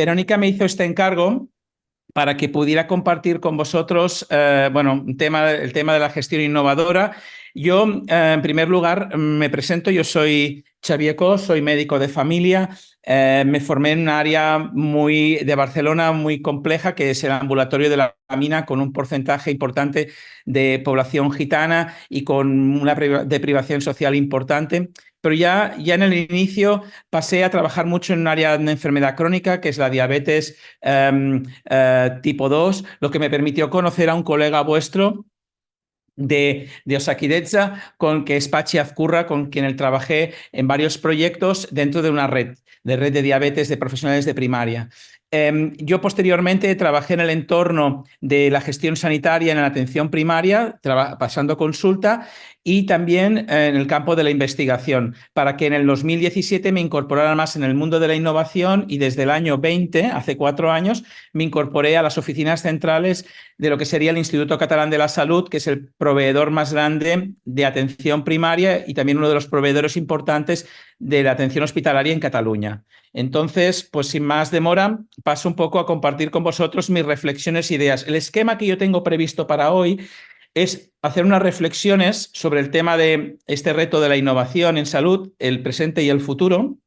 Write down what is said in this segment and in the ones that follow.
Verónica me hizo este encargo para que pudiera compartir con vosotros bueno, el tema de la gestión innovadora. Yo, en primer lugar, me presento. Yo soy Xavier Cos, soy médico de familia. Me formé en un área de Barcelona muy compleja, que es el ambulatorio de la Mina, con un porcentaje importante de población gitana y con una deprivación social importante. Pero ya en el inicio pasé a trabajar mucho en un área de una enfermedad crónica, que es la diabetes tipo 2, lo que me permitió conocer a un colega vuestro de Osakidetza, que es Pachi Azcurra, con quien trabajé en varios proyectos dentro de una red de diabetes de profesionales de primaria. Yo posteriormente trabajé en el entorno de la gestión sanitaria en la atención primaria, pasando consulta, y también en el campo de la investigación, para que en el 2017 me incorporara más en el mundo de la innovación, y desde el año 20, hace 4 años, me incorporé a las oficinas centrales de lo que sería el Instituto Catalán de la Salud, que es el proveedor más grande de atención primaria y también uno de los proveedores importantes de la atención hospitalaria en Cataluña. Entonces, pues sin más demora, paso un poco a compartir con vosotros mis reflexiones e ideas. El esquema que yo tengo previsto para hoy es hacer unas reflexiones sobre el tema de este reto de la innovación en salud, el presente y el futuro,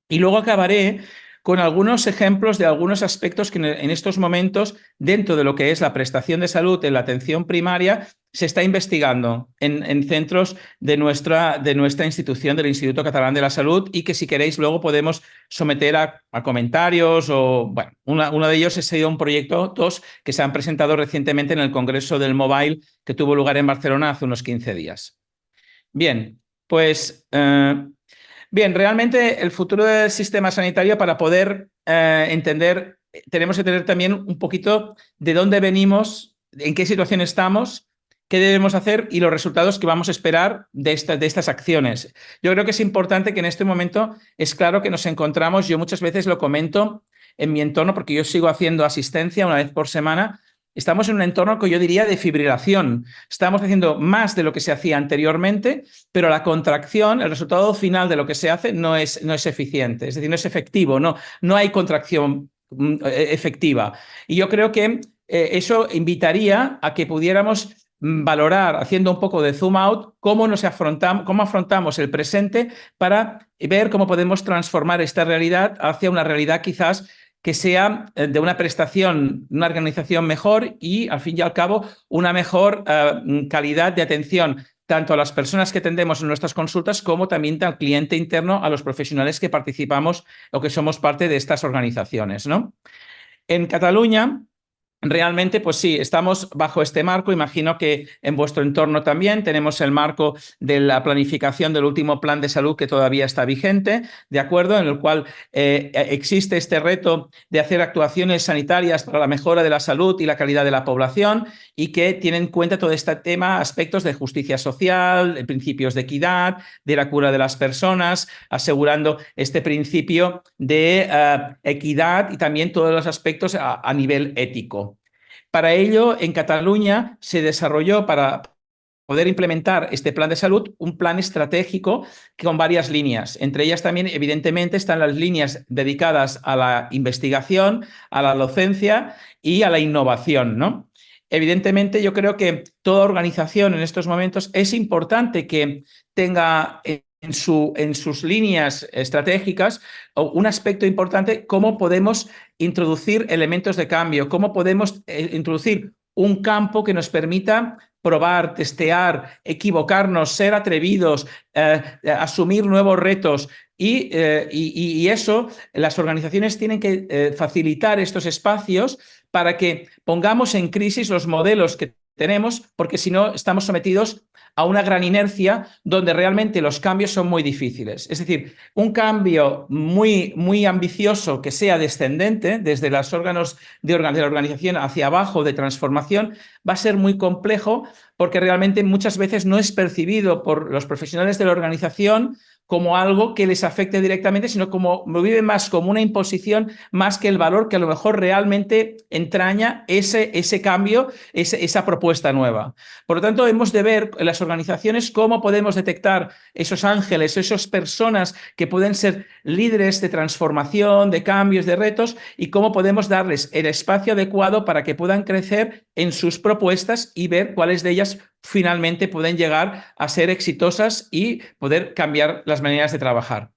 y luego acabaré con algunos ejemplos de algunos aspectos que en estos momentos, dentro de lo que es la prestación de salud en la atención primaria, se está investigando en centros de nuestra institución, del Instituto Catalán de la Salud, y que, si queréis, luego podemos someter a comentarios. O bueno, uno de ellos ha sido un proyecto, 2, que se han presentado recientemente en el Congreso del Mobile, que tuvo lugar en Barcelona hace unos 15 días. Bien, pues bien, realmente el futuro del sistema sanitario, para poder entender, tenemos que tener también un poquito de dónde venimos, en qué situación estamos, qué debemos hacer y los resultados que vamos a esperar de estas acciones. Yo creo que es importante que en este momento es claro que nos encontramos, yo muchas veces lo comento en mi entorno, porque yo sigo haciendo asistencia una vez por semana. Estamos en un entorno que yo diría de fibrilación. Estamos haciendo más de lo que se hacía anteriormente, pero la contracción, el resultado final de lo que se hace, no es eficiente, es decir, no es efectivo, no hay contracción efectiva. Y yo creo que eso invitaría a que pudiéramos valorar, haciendo un poco de zoom out, cómo afrontamos el presente, para ver cómo podemos transformar esta realidad hacia una realidad quizás que sea de una prestación, una organización mejor y, al fin y al cabo, una mejor calidad de atención, tanto a las personas que atendemos en nuestras consultas como también al cliente interno, a los profesionales que participamos o que somos parte de estas organizaciones, ¿no? En Cataluña, realmente, pues sí, estamos bajo este marco. Imagino que en vuestro entorno también tenemos el marco de la planificación del último plan de salud, que todavía está vigente, ¿de acuerdo? En el cual existe este reto de hacer actuaciones sanitarias para la mejora de la salud y la calidad de la población, y que tiene en cuenta todo este tema, aspectos de justicia social, principios de equidad, de la cura de las personas, asegurando este principio de equidad y también todos los aspectos a nivel ético. Para ello, en Cataluña se desarrolló, para poder implementar este plan de salud, un plan estratégico con varias líneas. Entre ellas también, evidentemente, están las líneas dedicadas a la investigación, a la docencia y a la innovación, ¿no? Evidentemente, yo creo que toda organización en estos momentos es importante que tenga en sus líneas estratégicas un aspecto importante: cómo podemos introducir elementos de cambio, cómo podemos introducir un campo que nos permita probar, testear, equivocarnos, ser atrevidos, asumir nuevos retos. Y eso, las organizaciones tienen que facilitar estos espacios para que pongamos en crisis los modelos que tenemos, porque si no estamos sometidos a una gran inercia donde realmente los cambios son muy difíciles. Es decir, un cambio muy, muy ambicioso que sea descendente desde los órganos de la organización hacia abajo, de transformación, va a ser muy complejo, porque realmente muchas veces no es percibido por los profesionales de la organización como algo que les afecte directamente, sino como lo viven más como una imposición, más que el valor que a lo mejor realmente entraña ese cambio, esa propuesta nueva. Por lo tanto, hemos de ver en las organizaciones cómo podemos detectar esos ángeles, esas personas que pueden ser líderes de transformación, de cambios, de retos, y cómo podemos darles el espacio adecuado para que puedan crecer en sus propuestas y ver cuáles de ellas finalmente pueden llegar a ser exitosas y poder cambiar las maneras de trabajar.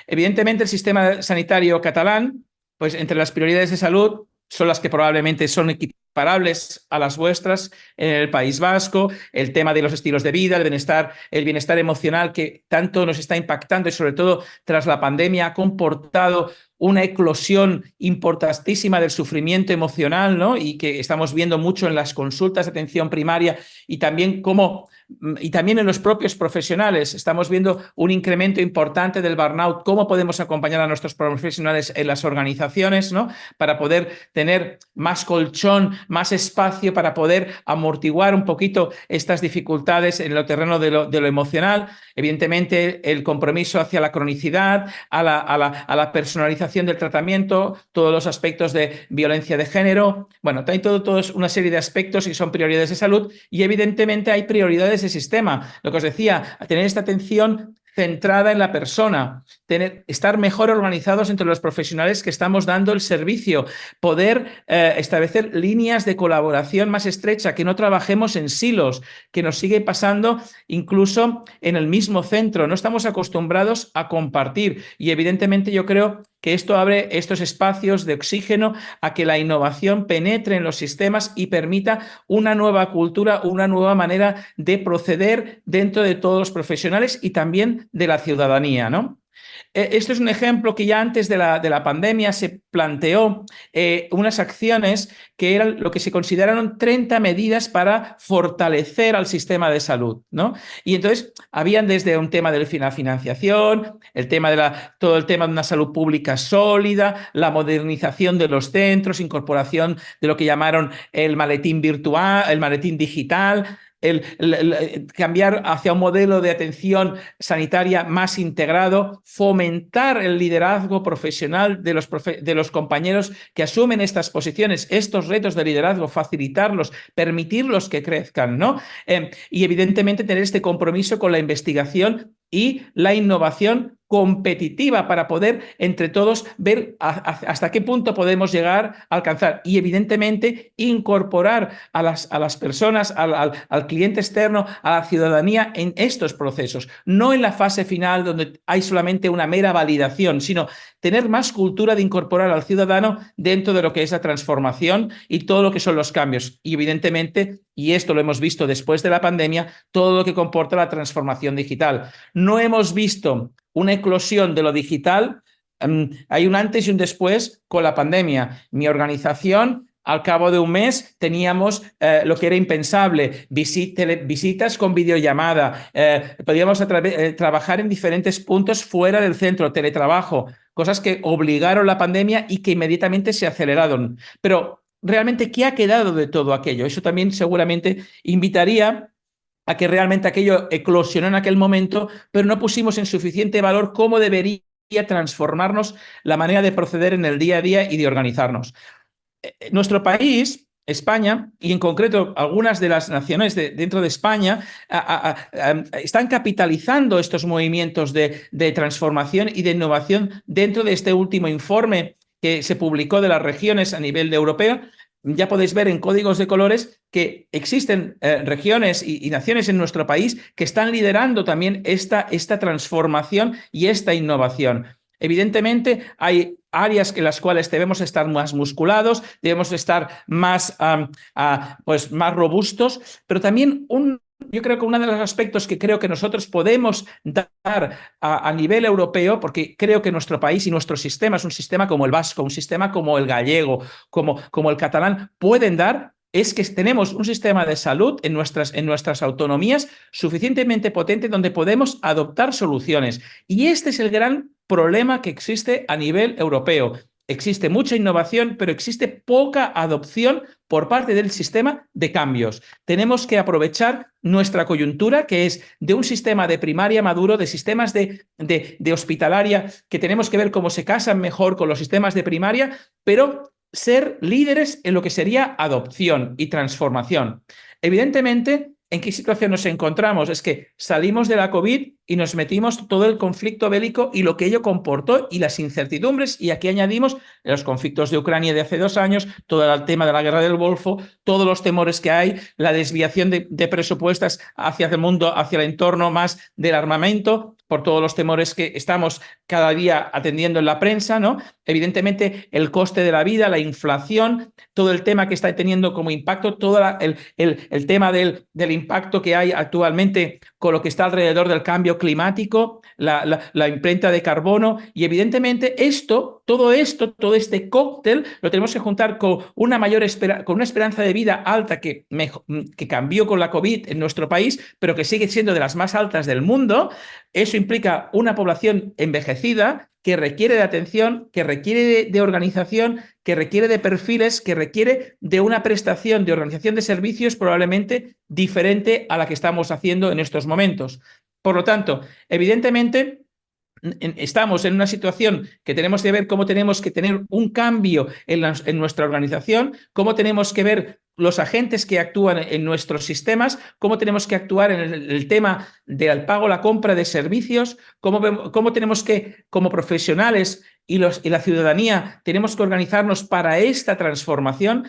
Evidentemente, el sistema sanitario catalán, pues entre las prioridades de salud son las que probablemente son equiparables a las vuestras en el País Vasco, el tema de los estilos de vida, el bienestar emocional que tanto nos está impactando y sobre todo tras la pandemia ha comportado una eclosión importantísima del sufrimiento emocional, ¿no? Y que estamos viendo mucho en las consultas de atención primaria y también en los propios profesionales. Estamos viendo un incremento importante del burnout. ¿Cómo podemos acompañar a nuestros profesionales en las organizaciones, ¿no? Para poder tener más colchón, más espacio para poder amortiguar un poquito estas dificultades en el terreno de lo emocional. Evidentemente, el compromiso hacia la cronicidad, a la personalización del tratamiento, todos los aspectos de violencia de género. Bueno, hay todo es una serie de aspectos que son prioridades de salud y evidentemente hay prioridades de sistema. Lo que os decía, tener esta atención centrada en la persona, estar mejor organizados entre los profesionales que estamos dando el servicio, poder establecer líneas de colaboración más estrecha, que no trabajemos en silos, que nos sigue pasando incluso en el mismo centro. No estamos acostumbrados a compartir y evidentemente yo creo que esto abre estos espacios de oxígeno a que la innovación penetre en los sistemas y permita una nueva cultura, una nueva manera de proceder dentro de todos los profesionales y también de la ciudadanía, ¿no? Esto es un ejemplo que ya antes de la pandemia se planteó unas acciones que eran lo que se consideraron 30 medidas para fortalecer al sistema de salud, ¿no? Y entonces habían desde un tema de la financiación, todo el tema de una salud pública sólida, la modernización de los centros, incorporación de lo que llamaron el maletín virtual, el maletín digital, cambiar hacia un modelo de atención sanitaria más integrado, fomentar el liderazgo profesional de los compañeros que asumen estas posiciones, estos retos de liderazgo, facilitarlos, permitirlos que crezcan, ¿no? Y evidentemente tener este compromiso con la investigación y la innovación competitiva para poder entre todos ver hasta qué punto podemos llegar a alcanzar y evidentemente incorporar a las personas, al cliente externo, a la ciudadanía en estos procesos, no en la fase final donde hay solamente una mera validación, sino tener más cultura de incorporar al ciudadano dentro de lo que es la transformación y todo lo que son los cambios. Y evidentemente, y esto lo hemos visto después de la pandemia, todo lo que comporta la transformación digital. No hemos visto una eclosión de lo digital. Hay un antes y un después con la pandemia. Mi organización, al cabo de un mes, teníamos lo que era impensable, visitas con videollamada, podíamos trabajar en diferentes puntos fuera del centro, teletrabajo, cosas que obligaron la pandemia y que inmediatamente se aceleraron. Pero realmente, ¿qué ha quedado de todo aquello? Eso también seguramente invitaría a que realmente aquello eclosionó en aquel momento, pero no pusimos en suficiente valor cómo debería transformarnos la manera de proceder en el día a día y de organizarnos. Nuestro país, España, y en concreto algunas de las naciones dentro de España, están capitalizando estos movimientos de transformación y de innovación dentro de este último informe que se publicó de las regiones a nivel europeo. Ya podéis ver en códigos de colores que existen regiones y naciones en nuestro país que están liderando también esta transformación y esta innovación. Evidentemente, hay áreas en las cuales debemos estar más musculados, debemos estar más, pues más robustos, pero también yo creo que uno de los aspectos que creo que nosotros podemos dar a nivel europeo, porque creo que nuestro país y nuestro sistema es un sistema como el vasco, un sistema como el gallego, como el catalán, pueden dar es que tenemos un sistema de salud en nuestras autonomías suficientemente potente donde podemos adoptar soluciones. Y este es el gran problema que existe a nivel europeo. existe mucha innovación, pero existe poca adopción por parte del sistema de cambios. Tenemos que aprovechar nuestra coyuntura, que es de un sistema de primaria maduro, de sistemas de hospitalaria, que tenemos que ver cómo se casan mejor con los sistemas de primaria, pero ser líderes en lo que sería adopción y transformación. Evidentemente, ¿en qué situación nos encontramos? Es que salimos de la COVID y nos metimos todo el conflicto bélico y lo que ello comportó y las incertidumbres, y aquí añadimos los conflictos de Ucrania de hace 2 años, todo el tema de la guerra del Golfo, todos los temores que hay, la desviación de presupuestos hacia el mundo, hacia el entorno más del armamento, por todos los temores que estamos cada día atendiendo en la prensa, ¿no? Evidentemente, el coste de la vida, la inflación, todo el tema que está teniendo como impacto, todo el tema del impacto que hay actualmente con lo que está alrededor del cambio climático, la imprenta de carbono, y evidentemente todo este cóctel lo tenemos que juntar con una con una esperanza de vida alta que cambió con la COVID en nuestro país, pero que sigue siendo de las más altas del mundo. Eso implica una población envejecida que requiere de atención, que requiere de organización, que requiere de perfiles, que requiere de una prestación de organización de servicios probablemente diferente a la que estamos haciendo en estos momentos. Por lo tanto, evidentemente, estamos en una situación que tenemos que ver cómo tenemos que tener un cambio en nuestra organización, cómo tenemos que ver los agentes que actúan en nuestros sistemas, cómo tenemos que actuar en el tema del pago, la compra de servicios, cómo tenemos que, como profesionales y la ciudadanía, tenemos que organizarnos para esta transformación.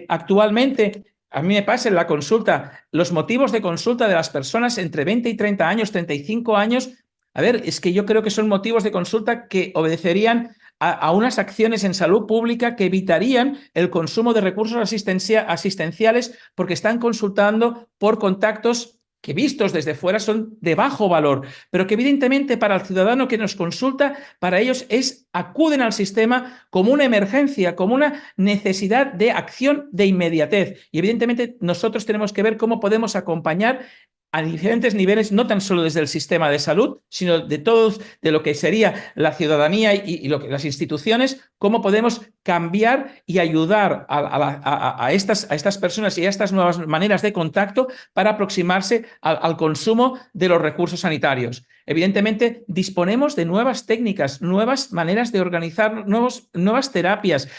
Actualmente, a mí me pasa en la consulta, los motivos de consulta de las personas entre 20 y 30 años, 35 años, a ver, es que yo creo que son motivos de consulta que obedecerían a unas acciones en salud pública que evitarían el consumo de recursos asistenciales, porque están consultando por contactos que vistos desde fuera son de bajo valor, pero que evidentemente para el ciudadano que nos consulta, para ellos acuden al sistema como una emergencia, como una necesidad de acción de inmediatez. Y evidentemente nosotros tenemos que ver cómo podemos acompañar a diferentes niveles, no tan solo desde el sistema de salud, sino de todos, de lo que sería la ciudadanía y las instituciones, cómo podemos cambiar y ayudar a estas personas y a estas nuevas maneras de contacto para aproximarse al consumo de los recursos sanitarios. Evidentemente, disponemos de nuevas técnicas, nuevas maneras de organizar, nuevas terapias.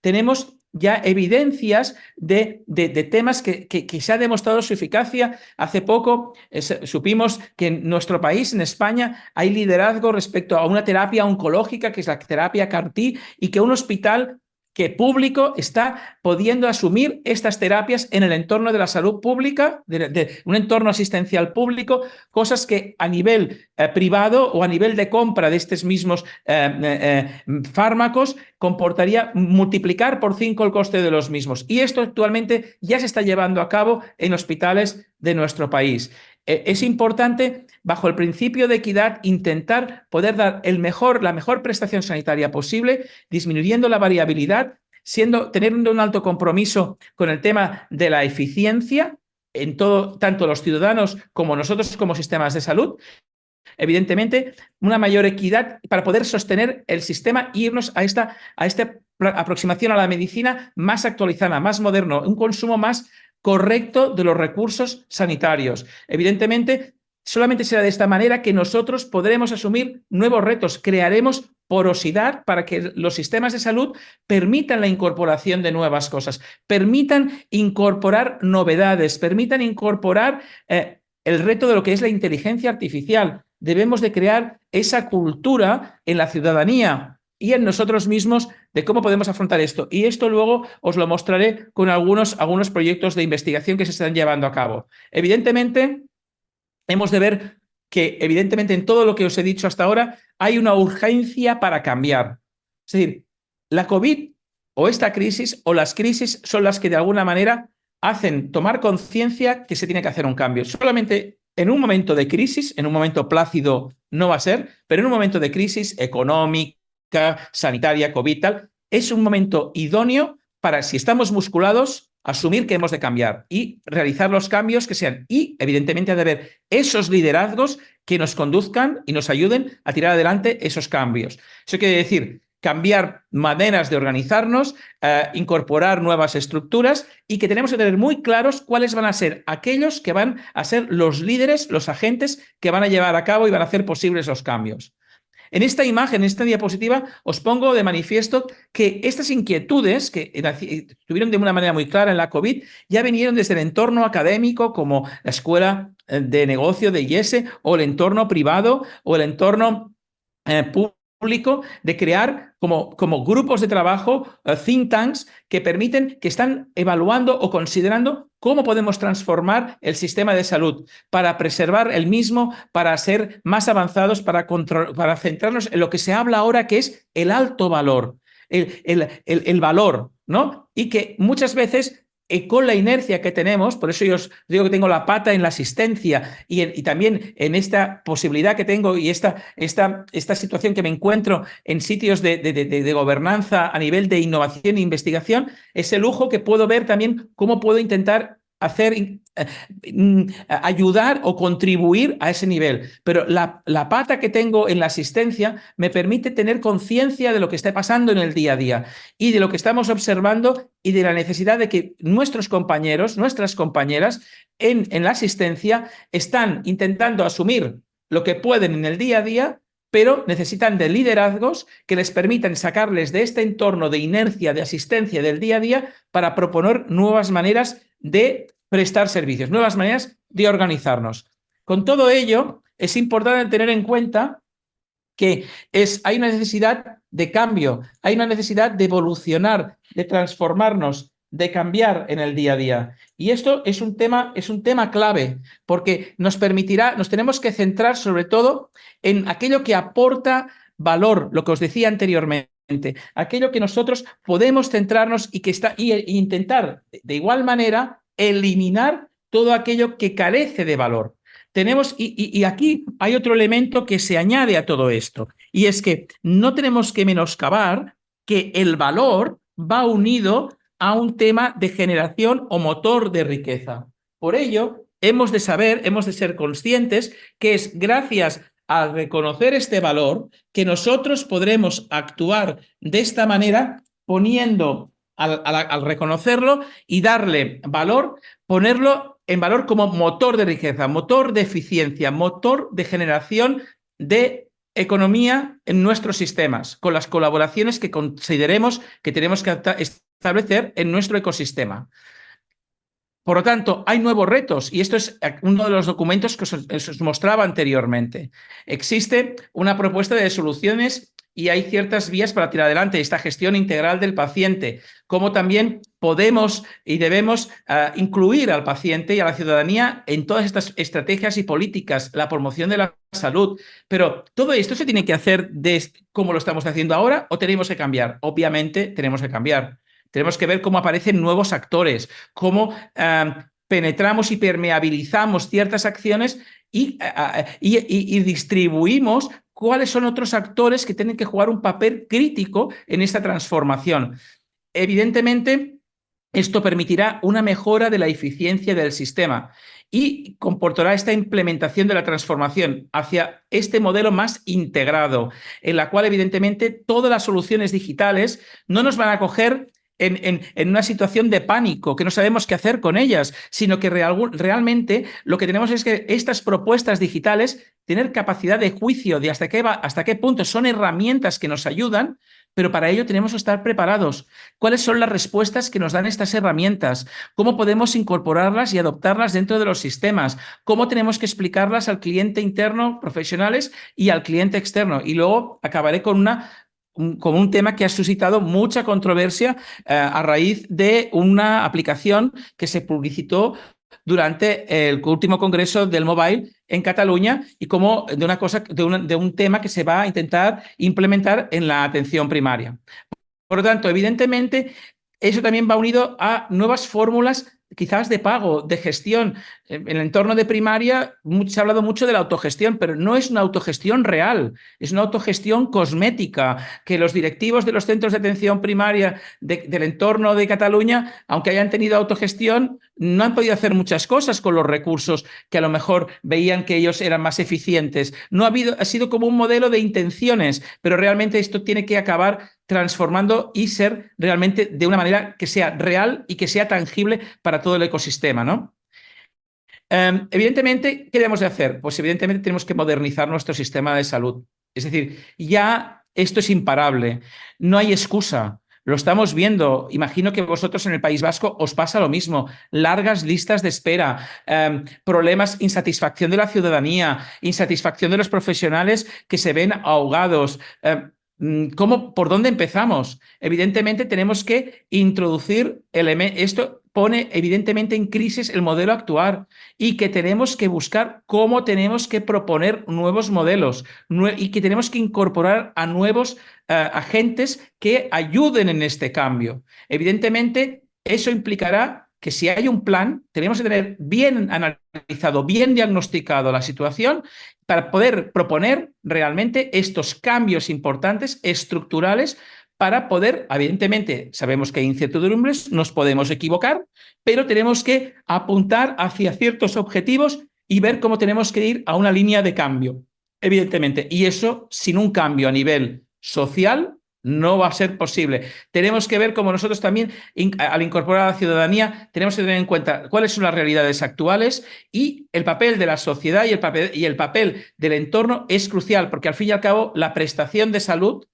Tenemos ya evidencias de temas que se ha demostrado su eficacia. Hace poco supimos que en nuestro país, en España, hay liderazgo respecto a una terapia oncológica, que es la terapia CAR-T, y que un hospital público está pudiendo asumir estas terapias en el entorno de la salud pública, de un entorno asistencial público, cosas que a nivel privado o a nivel de compra de estos mismos fármacos comportaría multiplicar por 5 el coste de los mismos. Y esto actualmente ya se está llevando a cabo en hospitales de nuestro país. Es importante, bajo el principio de equidad, intentar poder dar la mejor prestación sanitaria posible, disminuyendo la variabilidad, teniendo un alto compromiso con el tema de la eficiencia en todo, tanto los ciudadanos como nosotros como sistemas de salud. Evidentemente, una mayor equidad para poder sostener el sistema e irnos a esta aproximación a la medicina más actualizada, más moderno, un consumo más correcto de los recursos sanitarios. Evidentemente, solamente será de esta manera que nosotros podremos asumir nuevos retos, crearemos porosidad para que los sistemas de salud permitan la incorporación de nuevas cosas, permitan incorporar novedades, permitan incorporar el reto de lo que es la inteligencia artificial. Debemos de crear esa cultura en la ciudadanía y en nosotros mismos de cómo podemos afrontar esto. Y esto luego os lo mostraré con algunos proyectos de investigación que se están llevando a cabo. Evidentemente, hemos de ver que, evidentemente, en todo lo que os he dicho hasta ahora, hay una urgencia para cambiar. Es decir, la COVID o esta crisis o las crisis son las que de alguna manera hacen tomar conciencia que se tiene que hacer un cambio. Solamente en un momento de crisis, en un momento plácido no va a ser, pero en un momento de crisis económica, sanitaria, COVID, tal, es un momento idóneo para, si estamos musculados, asumir que hemos de cambiar y realizar los cambios que sean. Y, evidentemente, ha de haber esos liderazgos que nos conduzcan y nos ayuden a tirar adelante esos cambios. Eso quiere decir cambiar maneras de organizarnos, incorporar nuevas estructuras y que tenemos que tener muy claros cuáles van a ser aquellos que van a ser los líderes, los agentes que van a llevar a cabo y van a hacer posibles los cambios. En esta imagen, en esta diapositiva, os pongo de manifiesto que estas inquietudes que estuvieron de una manera muy clara en la COVID ya vinieron desde el entorno académico, como la escuela de negocio de IESE, o el entorno privado, o el entorno público, de crear como grupos de trabajo, think tanks, que permiten, que están evaluando o considerando cómo podemos transformar el sistema de salud para preservar el mismo, para ser más avanzados, para centrarnos en lo que se habla ahora, que es el alto valor, el valor, ¿no? Y que muchas veces con la inercia que tenemos, por eso yo os digo que tengo la pata en la asistencia y también en esta posibilidad que tengo y esta situación que me encuentro en sitios de gobernanza a nivel de innovación e investigación, ese lujo que puedo ver también cómo puedo intentar ayudar o contribuir a ese nivel. Pero la pata que tengo en la asistencia me permite tener conciencia de lo que está pasando en el día a día y de lo que estamos observando y de la necesidad de que nuestros compañeros, nuestras compañeras en la asistencia están intentando asumir lo que pueden en el día a día, pero necesitan de liderazgos que les permitan sacarles de este entorno de inercia, de asistencia del día a día, para proponer nuevas maneras de prestar servicios, nuevas maneras de organizarnos. Con todo ello, es importante tener en cuenta que hay una necesidad de cambio, hay una necesidad de evolucionar, de transformarnos, de cambiar en el día a día. Y esto es un tema clave, porque nos tenemos que centrar sobre todo en aquello que aporta valor, lo que os decía anteriormente, aquello que nosotros podemos centrarnos e intentar de igual manera eliminar todo aquello que carece de valor. Y aquí hay otro elemento que se añade a todo esto, y es que no tenemos que menoscabar que el valor va unido a un tema de generación o motor de riqueza. Por ello, hemos de ser conscientes que es gracias a reconocer este valor que nosotros podremos actuar de esta manera, poniendo al reconocerlo y darle valor, ponerlo en valor como motor de riqueza, motor de eficiencia, motor de generación de economía en nuestros sistemas, con las colaboraciones que consideremos que tenemos que establecer en nuestro ecosistema. Por lo tanto, hay nuevos retos y esto es uno de los documentos que os mostraba anteriormente. Existe una propuesta de soluciones y hay ciertas vías para tirar adelante esta gestión integral del paciente, como también podemos y debemos incluir al paciente y a la ciudadanía en todas estas estrategias y políticas, la promoción de la salud. Pero todo esto se tiene que hacer como lo estamos haciendo ahora o tenemos que cambiar. Obviamente tenemos que cambiar. Tenemos que ver cómo aparecen nuevos actores, cómo penetramos y permeabilizamos ciertas acciones y distribuimos cuáles son otros actores que tienen que jugar un papel crítico en esta transformación. Evidentemente, esto permitirá una mejora de la eficiencia del sistema y comportará esta implementación de la transformación hacia este modelo más integrado, en la cual, evidentemente, todas las soluciones digitales no nos van a coger en una situación de pánico, que no sabemos qué hacer con ellas, sino que realmente lo que tenemos es que estas propuestas digitales, tener capacidad de juicio de hasta qué punto son herramientas que nos ayudan, pero para ello tenemos que estar preparados. ¿Cuáles son las respuestas que nos dan estas herramientas? ¿Cómo podemos incorporarlas y adoptarlas dentro de los sistemas? ¿Cómo tenemos que explicarlas al cliente interno, profesionales, y al cliente externo? Y luego acabaré con un tema que ha suscitado mucha controversia a raíz de una aplicación que se publicitó durante el último congreso del Mobile en Cataluña y como de un tema que se va a intentar implementar en la atención primaria. Por lo tanto, evidentemente, eso también va unido a nuevas fórmulas quizás de pago, de gestión. En el entorno de primaria se ha hablado mucho de la autogestión, pero no es una autogestión real, es una autogestión cosmética, que los directivos de los centros de atención primaria del entorno de Cataluña, aunque hayan tenido autogestión, no han podido hacer muchas cosas con los recursos que a lo mejor veían que ellos eran más eficientes. No ha sido como un modelo de intenciones, pero realmente esto tiene que acabar transformando y ser realmente de una manera que sea real y que sea tangible para todo el ecosistema, ¿no? Evidentemente, ¿qué debemos de hacer? Pues evidentemente tenemos que modernizar nuestro sistema de salud. Es decir, ya esto es imparable, no hay excusa. Lo estamos viendo. Imagino que vosotros en el País Vasco os pasa lo mismo. Largas listas de espera, problemas, insatisfacción de la ciudadanía, insatisfacción de los profesionales que se ven ahogados. ¿Por dónde empezamos? Evidentemente tenemos que introducir elementos. Esto pone evidentemente en crisis el modelo actual y que tenemos que buscar cómo tenemos que proponer nuevos modelos y que tenemos que incorporar a nuevos agentes que ayuden en este cambio. Evidentemente, eso implicará que si hay un plan, tenemos que tener bien analizado, bien diagnosticado la situación para poder proponer realmente estos cambios importantes, estructurales, para poder, evidentemente, sabemos que hay incertidumbres, nos podemos equivocar, pero tenemos que apuntar hacia ciertos objetivos y ver cómo tenemos que ir a una línea de cambio, evidentemente. Y eso, sin un cambio a nivel social, no va a ser posible. Tenemos que ver cómo nosotros también, al incorporar a la ciudadanía, tenemos que tener en cuenta cuáles son las realidades actuales y el papel de la sociedad y el papel del entorno es crucial, porque al fin y al cabo la prestación de salud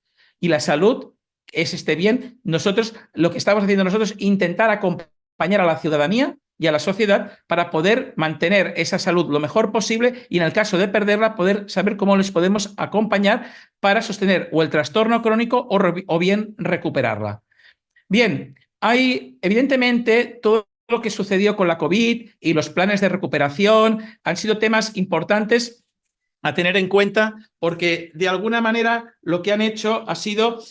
y la salud es este bien. Nosotros, lo que estamos haciendo nosotros, intentar acompañar a la ciudadanía y a la sociedad para poder mantener esa salud lo mejor posible y en el caso de perderla, poder saber cómo les podemos acompañar para sostener o el trastorno crónico o bien recuperarla. Bien, hay evidentemente todo lo que sucedió con la COVID y los planes de recuperación han sido temas importantes a tener en cuenta porque de alguna manera lo que han hecho ha sido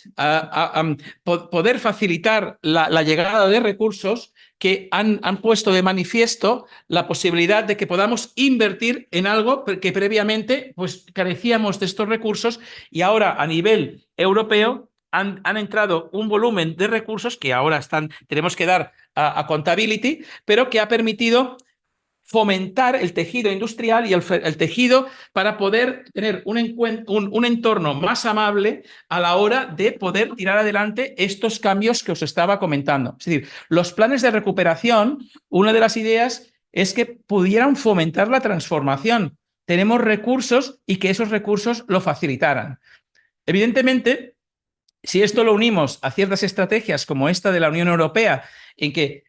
poder facilitar la llegada de recursos que han puesto de manifiesto la posibilidad de que podamos invertir en algo que previamente pues, carecíamos de estos recursos y ahora a nivel europeo han entrado un volumen de recursos que ahora tenemos que dar a Accountability, pero que ha permitido fomentar el tejido industrial y el tejido para poder tener un entorno más amable a la hora de poder tirar adelante estos cambios que os estaba comentando. Es decir, los planes de recuperación, una de las ideas es que pudieran fomentar la transformación. Tenemos recursos y que esos recursos lo facilitaran. Evidentemente, si esto lo unimos a ciertas estrategias como esta de la Unión Europea, en que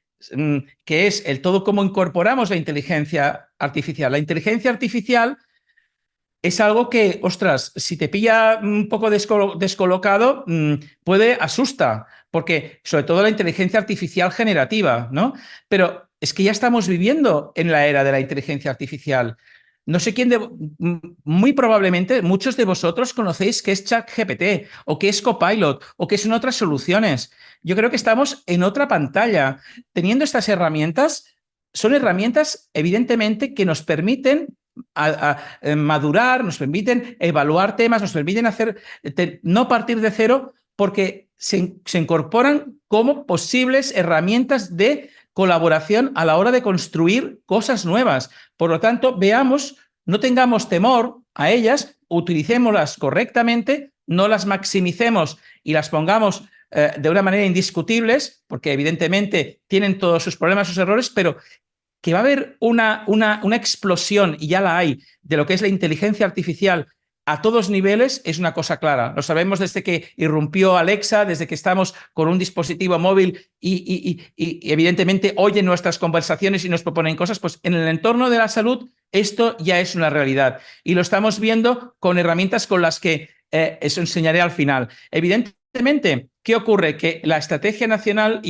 es el todo cómo incorporamos la inteligencia artificial. La inteligencia artificial es algo que, ostras, si te pilla un poco descolocado, asusta, porque sobre todo la inteligencia artificial generativa, ¿no? Pero es que ya estamos viviendo en la era de la inteligencia artificial. No sé muy probablemente muchos de vosotros conocéis qué es ChatGPT o qué es Copilot o qué son otras soluciones. Yo creo que estamos en otra pantalla. Teniendo estas herramientas, son herramientas evidentemente que nos permiten madurar, nos permiten evaluar temas, nos permiten no partir de cero porque se incorporan como posibles herramientas de colaboración a la hora de construir cosas nuevas. Por lo tanto, no tengamos temor a ellas, utilicémoslas correctamente, no las maximicemos y las pongamos de una manera indiscutibles, porque evidentemente tienen todos sus problemas, sus errores, pero que va a haber una explosión, y ya la hay, de lo que es la inteligencia artificial a todos niveles, es una cosa clara. Lo sabemos desde que irrumpió Alexa, desde que estamos con un dispositivo móvil y evidentemente oyen nuestras conversaciones y nos proponen cosas, pues en el entorno de la salud esto ya es una realidad. Y lo estamos viendo con herramientas con las que os enseñaré al final. Evidentemente, ¿qué ocurre? Que la estrategia nacional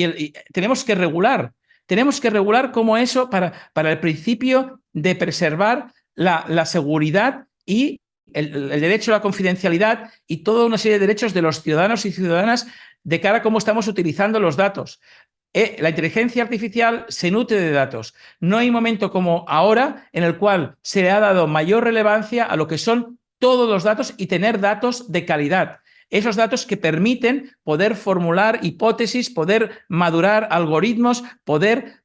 tenemos que regular. Tenemos que regular cómo eso para el principio de preservar la seguridad y el derecho a la confidencialidad y toda una serie de derechos de los ciudadanos y ciudadanas de cara a cómo estamos utilizando los datos. La inteligencia artificial se nutre de datos. No hay momento como ahora en el cual se le ha dado mayor relevancia a lo que son todos los datos y tener datos de calidad. esos datos que permiten poder formular hipótesis, poder madurar algoritmos, poder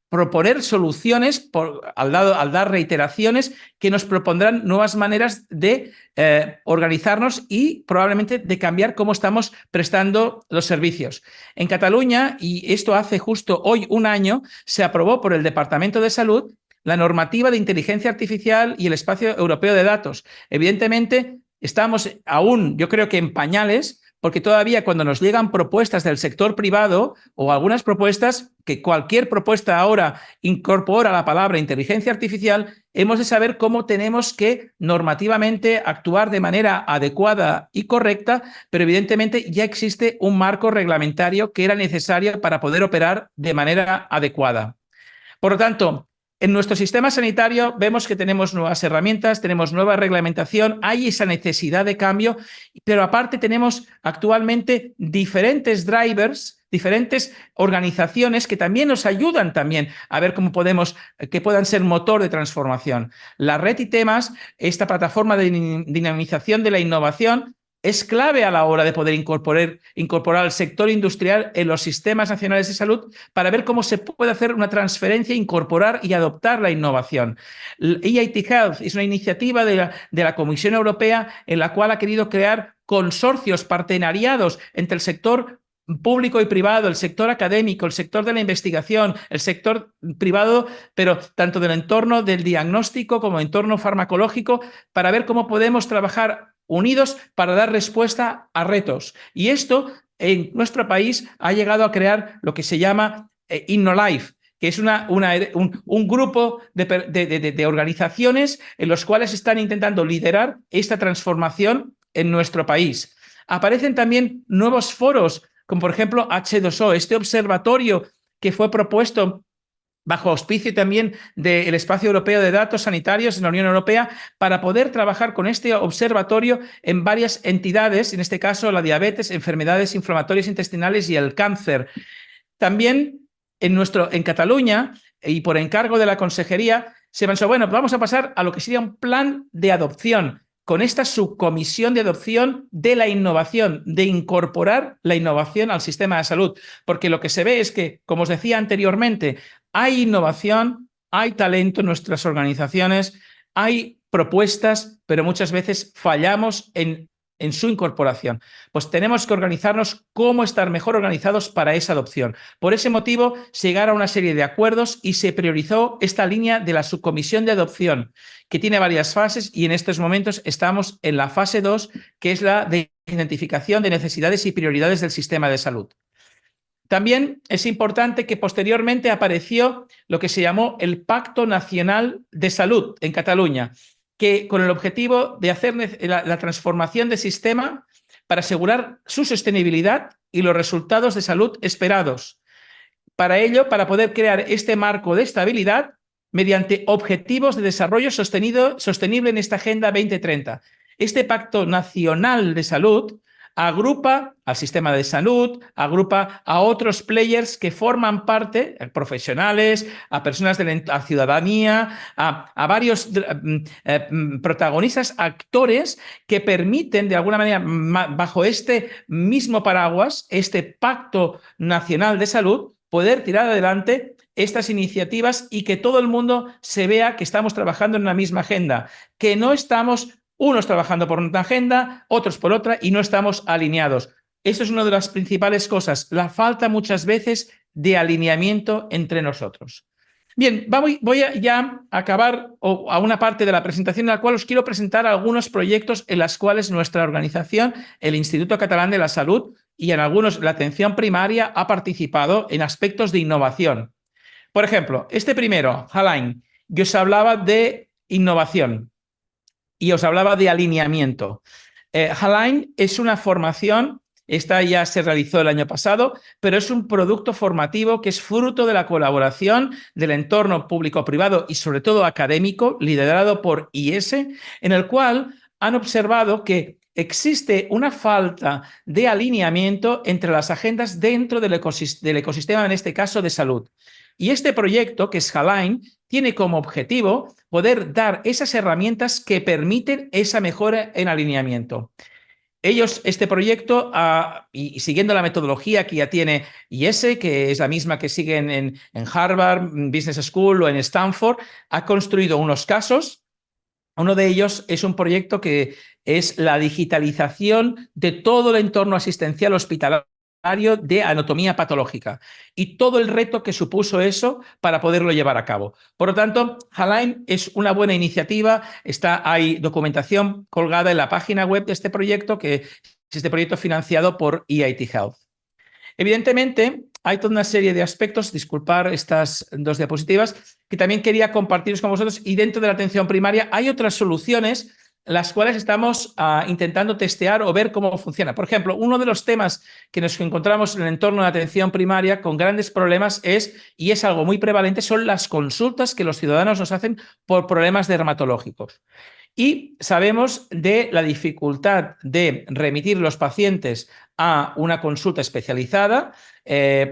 proponer soluciones al dar reiteraciones que nos propondrán nuevas maneras de organizarnos y probablemente de cambiar cómo estamos prestando los servicios. En Cataluña, y esto hace justo hoy un año, se aprobó por el Departamento de Salud la normativa de inteligencia artificial y el espacio europeo de datos. Evidentemente, estamos aún, yo creo que en pañales, porque todavía cuando nos llegan propuestas del sector privado o algunas propuestas, que cualquier propuesta ahora incorpora la palabra inteligencia artificial, hemos de saber cómo tenemos que normativamente actuar de manera adecuada y correcta, pero evidentemente ya existe un marco reglamentario que era necesario para poder operar de manera adecuada. Por lo tanto, en nuestro sistema sanitario vemos que tenemos nuevas herramientas, tenemos nueva reglamentación, hay esa necesidad de cambio, pero aparte tenemos actualmente diferentes drivers, diferentes organizaciones que también nos ayudan también a ver cómo podemos, que puedan ser motor de transformación. La red ITEMAS, esta plataforma de dinamización de la innovación, es clave a la hora de poder incorporar al sector industrial en los sistemas nacionales de salud para ver cómo se puede hacer una transferencia, incorporar y adoptar la innovación. EIT Health es una iniciativa de la Comisión Europea en la cual ha querido crear consorcios, partenariados entre el sector público y privado, el sector académico, el sector de la investigación, el sector privado, pero tanto del entorno del diagnóstico como entorno farmacológico, para ver cómo podemos trabajar unidos para dar respuesta a retos. Y esto en nuestro país ha llegado a crear lo que se llama InnoLife, que es un grupo de organizaciones en los cuales están intentando liderar esta transformación en nuestro país. Aparecen también nuevos foros, como por ejemplo H2O, este observatorio que fue propuesto bajo auspicio también del Espacio Europeo de Datos Sanitarios en la Unión Europea, para poder trabajar con este observatorio en varias entidades, en este caso la diabetes, enfermedades inflamatorias intestinales y el cáncer. También en Cataluña, y por encargo de la Consejería, se pensó, bueno, vamos a pasar a lo que sería un plan de adopción, con esta subcomisión de adopción de la innovación, de incorporar la innovación al sistema de salud, porque lo que se ve es que, como os decía anteriormente, hay innovación, hay talento en nuestras organizaciones, hay propuestas, pero muchas veces fallamos en su incorporación. Pues tenemos que organizarnos cómo estar mejor organizados para esa adopción. Por ese motivo, se llegaron a una serie de acuerdos y se priorizó esta línea de la subcomisión de adopción, que tiene varias fases y en estos momentos estamos en la fase 2, que es la de identificación de necesidades y prioridades del sistema de salud. También es importante que posteriormente apareció lo que se llamó el Pacto Nacional de Salud en Cataluña, que con el objetivo de hacer la transformación del sistema para asegurar su sostenibilidad y los resultados de salud esperados. Para ello, para poder crear este marco de estabilidad mediante objetivos de desarrollo sostenible en esta Agenda 2030. Este Pacto Nacional de Salud agrupa al sistema de salud, agrupa a otros players que forman parte, profesionales, a personas de la ciudadanía, a varios protagonistas, actores que permiten de alguna manera, bajo este mismo paraguas, este Pacto Nacional de Salud, poder tirar adelante estas iniciativas y que todo el mundo se vea que estamos trabajando en una misma agenda, que no estamos unos trabajando por una agenda, otros por otra y no estamos alineados. Esto es una de las principales cosas, la falta muchas veces de alineamiento entre nosotros. Bien, voy a ya acabar a una parte de la presentación en la cual os quiero presentar algunos proyectos en los cuales nuestra organización, el Instituto Catalán de la Salud y en algunos la atención primaria ha participado en aspectos de innovación. Por ejemplo, este primero, Haline, yo os hablaba de innovación y os hablaba de alineamiento. Haline es una formación, esta ya se realizó el año pasado, pero es un producto formativo que es fruto de la colaboración del entorno público-privado y sobre todo académico, liderado por IES, en el cual han observado que existe una falta de alineamiento entre las agendas dentro del ecosistema, en este caso de salud. Y este proyecto, que es Haline, tiene como objetivo poder dar esas herramientas que permiten esa mejora en alineamiento. Ellos, este proyecto, y siguiendo la metodología que ya tiene IES, que es la misma que siguen en Harvard Business School o en Stanford, ha construido unos casos. Uno de ellos es un proyecto que es la digitalización de todo el entorno asistencial hospitalario de anatomía patológica y todo el reto que supuso eso para poderlo llevar a cabo. Por lo tanto, Halign es una buena iniciativa. Hay documentación colgada en la página web de este proyecto, que es este proyecto financiado por EIT Health. Evidentemente, hay toda una serie de aspectos, disculpar estas dos diapositivas, que también quería compartir con vosotros, y dentro de la atención primaria hay otras soluciones las cuales estamos intentando testear o ver cómo funciona. Por ejemplo, uno de los temas que nos encontramos en el entorno de atención primaria con grandes problemas y es algo muy prevalente, son las consultas que los ciudadanos nos hacen por problemas dermatológicos. Y sabemos de la dificultad de remitir los pacientes a una consulta especializada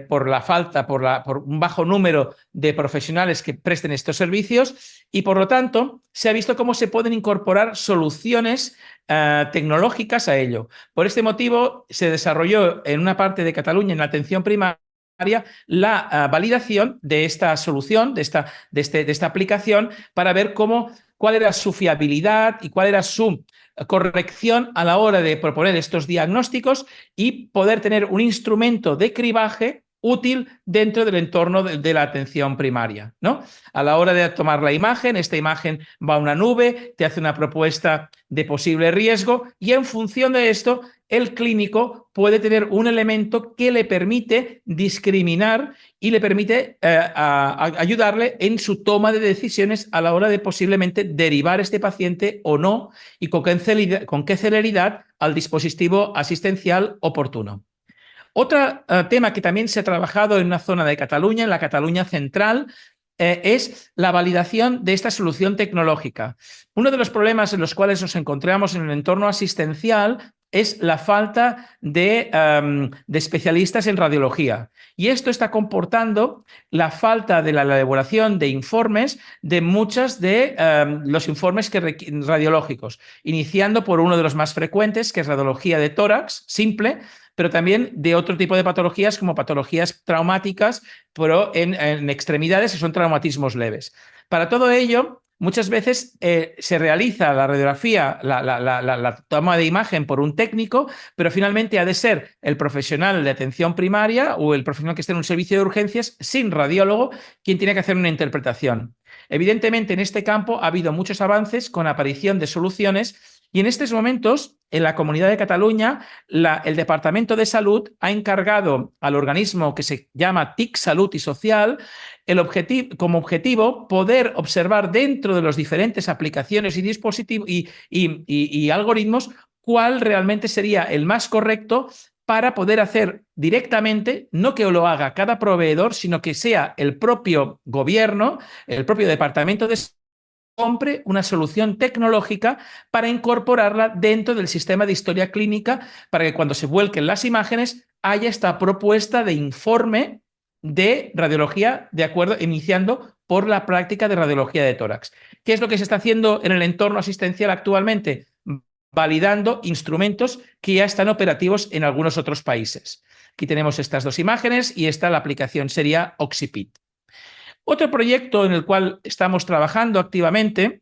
por la falta, por un bajo número de profesionales que presten estos servicios, y por lo tanto se ha visto cómo se pueden incorporar soluciones tecnológicas a ello. Por este motivo se desarrolló en una parte de Cataluña, en la atención primaria, la validación de esta solución, de esta aplicación, para ver cuál era su fiabilidad y cuál era su corrección a la hora de proponer estos diagnósticos y poder tener un instrumento de cribaje útil dentro del entorno de la atención primaria, ¿no? A la hora de tomar la imagen, esta imagen va a una nube, te hace una propuesta de posible riesgo y en función de esto el clínico puede tener un elemento que le permite discriminar y le permite ayudarle en su toma de decisiones a la hora de posiblemente derivar este paciente o no, y con qué celeridad al dispositivo asistencial oportuno. Otro tema que también se ha trabajado en una zona de Cataluña, en la Cataluña central, es la validación de esta solución tecnológica. Uno de los problemas en los cuales nos encontramos en el entorno asistencial es la falta de especialistas en radiología. Y esto está comportando la falta de la elaboración de informes de muchos de los informes radiológicos, iniciando por uno de los más frecuentes, que es radiología de tórax simple, pero también de otro tipo de patologías como patologías traumáticas, pero en extremidades, que son traumatismos leves. Para todo ello, muchas veces se realiza la radiografía, la toma de imagen por un técnico, pero finalmente ha de ser el profesional de atención primaria o el profesional que esté en un servicio de urgencias sin radiólogo quien tiene que hacer una interpretación. Evidentemente, en este campo ha habido muchos avances con aparición de soluciones, y en estos momentos, en la Comunidad de Cataluña, el Departamento de Salud ha encargado al organismo que se llama TIC Salud y Social como objetivo poder observar dentro de las diferentes aplicaciones y dispositivos y algoritmos cuál realmente sería el más correcto para poder hacer directamente, no que lo haga cada proveedor, sino que sea el propio gobierno, el propio Departamento de Salud, compre una solución tecnológica para incorporarla dentro del sistema de historia clínica, para que cuando se vuelquen las imágenes haya esta propuesta de informe de radiología, de acuerdo, iniciando por la práctica de radiología de tórax. ¿Qué es lo que se está haciendo en el entorno asistencial actualmente? Validando instrumentos que ya están operativos en algunos otros países. Aquí tenemos estas dos imágenes y la aplicación sería Oxipit. Otro proyecto en el cual estamos trabajando activamente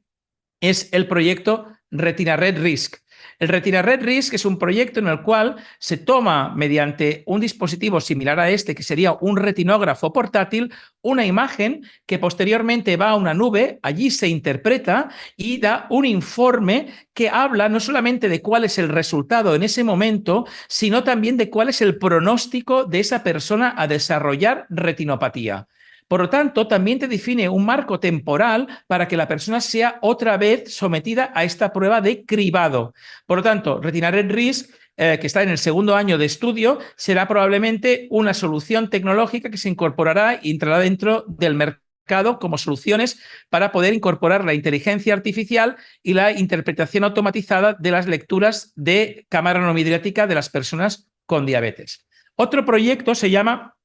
es el proyecto Retina Red Risk. El Retina Red Risk es un proyecto en el cual se toma, mediante un dispositivo similar a este, que sería un retinógrafo portátil, una imagen que posteriormente va a una nube, allí se interpreta y da un informe que habla no solamente de cuál es el resultado en ese momento, sino también de cuál es el pronóstico de esa persona a desarrollar retinopatía. Por lo tanto, también te define un marco temporal para que la persona sea otra vez sometida a esta prueba de cribado. Por lo tanto, Retina Red Risk, que está en el segundo año de estudio, será probablemente una solución tecnológica que se incorporará y entrará dentro del mercado como soluciones para poder incorporar la inteligencia artificial y la interpretación automatizada de las lecturas de cámara anomidrática de las personas con diabetes. Otro proyecto se llama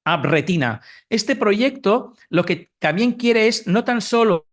Retina. Este proyecto lo que también quiere es no tan solo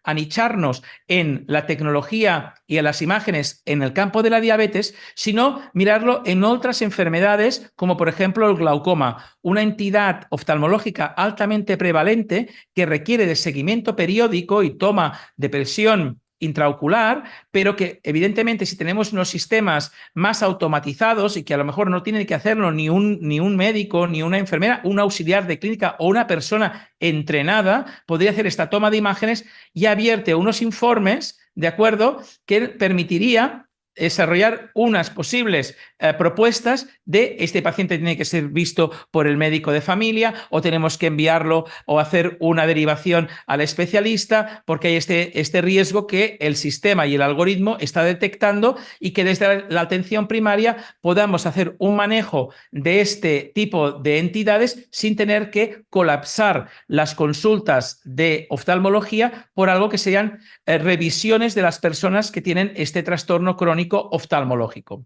anicharnos en la tecnología y en las imágenes en el campo de la diabetes, sino mirarlo en otras enfermedades, como por ejemplo el glaucoma, una entidad oftalmológica altamente prevalente que requiere de seguimiento periódico y toma de presión intraocular, pero que evidentemente si tenemos unos sistemas más automatizados y que a lo mejor no tiene que hacerlo ni un médico, ni una enfermera, un auxiliar de clínica o una persona entrenada, podría hacer esta toma de imágenes y advierte unos informes, ¿de acuerdo?, que permitiría desarrollar unas posibles propuestas de este paciente tiene que ser visto por el médico de familia o tenemos que enviarlo o hacer una derivación al especialista porque hay este riesgo que el sistema y el algoritmo está detectando y que desde la atención primaria podamos hacer un manejo de este tipo de entidades sin tener que colapsar las consultas de oftalmología por algo que sean revisiones de las personas que tienen este trastorno crónico oftalmológico.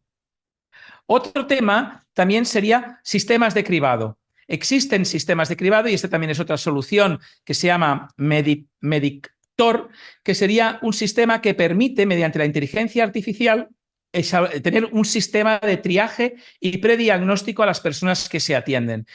Otro tema también sería sistemas de cribado. Existen sistemas de cribado y esta también es otra solución que se llama Medictor, que sería un sistema que permite, mediante la inteligencia artificial, tener un sistema de triaje y prediagnóstico a las personas que se atienden.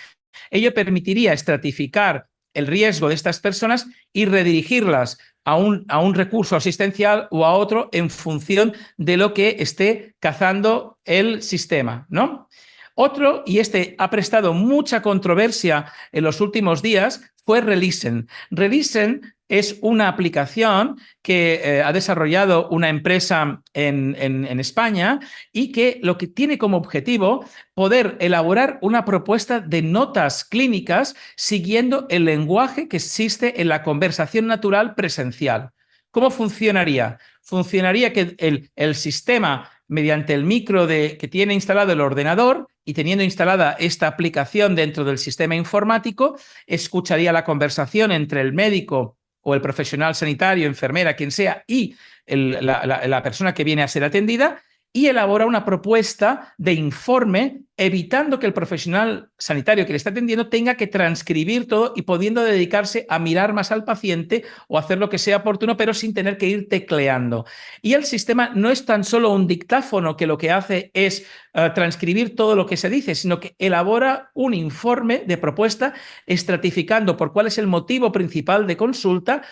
Ello permitiría estratificar el riesgo de estas personas y redirigirlas a un recurso asistencial o a otro en función de lo que esté cazando el sistema, ¿no? Otro, y este ha prestado mucha controversia en los últimos días, fue Relisen. Relisen es una aplicación que ha desarrollado una empresa en España y que lo que tiene como objetivo poder elaborar una propuesta de notas clínicas siguiendo el lenguaje que existe en la conversación natural presencial. ¿Cómo funcionaría? Funcionaría que el sistema, mediante el micro que tiene instalado el ordenador y teniendo instalada esta aplicación dentro del sistema informático, escucharía la conversación entre el médico o el profesional sanitario, enfermera, quien sea, y la persona que viene a ser atendida, y elabora una propuesta de informe, evitando que el profesional sanitario que le está atendiendo tenga que transcribir todo y pudiendo dedicarse a mirar más al paciente o hacer lo que sea oportuno, pero sin tener que ir tecleando. Y el sistema no es tan solo un dictáfono que lo que hace es transcribir todo lo que se dice, sino que elabora un informe de propuesta estratificando por cuál es el motivo principal de consulta,